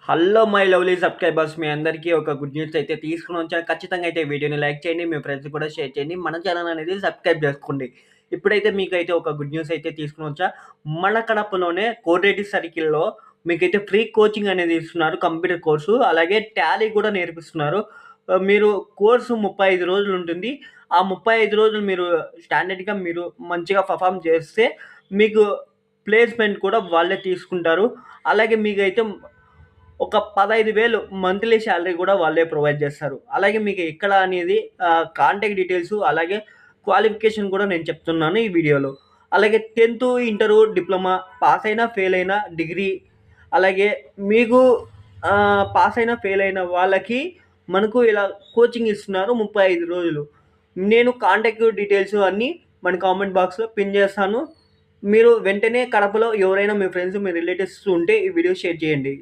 Hello my lovely subscribers మీ అందరికీ ఒక good news అయితే తీసుకొని వచ్చాను. ఖచ్చితంగా అయితే వీడియోని లైక్ చేయండి, మీ ఫ్రెండ్స్ కూడా షేర్ చేయండి, మన ఛానల్ అనేది సబ్స్క్రైబ్ చేసుకోండి. ఇప్పుడైతే మీకైతే ఒక గుడ్ న్యూస్ అయితే తీసుకొని వచ్చా. మన కడపలోనే కోటిరెడ్డి సర్కిల్‌లో మీకైతే ఫ్రీ కోచింగ్ అనేది ఇస్తున్నారు. కంప్యూటర్ కోర్సు అలాగే టాలీ కూడా నేర్పిస్తున్నారు. మీరు కోర్సు 35 రోజులు ఉంటుంది. ఆ 35 రోజులు మీరు స్టాండర్డ్‌గా మీరు మంచిగా పర్ఫార్మ్ చేస్తే మీకు ప్లేస్‌మెంట్ కూడా వాళ్ళే తీసుకుంటారు. అలాగే మీకైతే ఒక 15,000 మంత్లీ శాలరీ కూడా వాళ్ళే ప్రొవైడ్ చేస్తారు. అలాగే మీకు ఎక్కడ అనేది కాంటాక్ట్ డీటెయిల్స్ అలాగే క్వాలిఫికేషన్ కూడా నేను చెప్తున్నాను ఈ వీడియోలో. అలాగే 10థ్, ఇంటరు, డిప్లొమా పాస్ అయినా, ఫెయిల్ అయినా, డిగ్రీ అలాగే మీకు పాస్ అయినా, ఫెయిల్ అయిన వాళ్ళకి మనకు ఇలా కోచింగ్ ఇస్తున్నారు 35 రోజులు. నేను కాంటాక్ట్ డీటెయిల్స్ అన్నీ మన కామెంట్ బాక్స్‌లో పిన్ చేస్తాను. మీరు వెంటనే కడపలో ఎవరైనా మీ ఫ్రెండ్స్, మీ రిలేటివ్స్ ఉంటే ఈ వీడియో షేర్ చేయండి.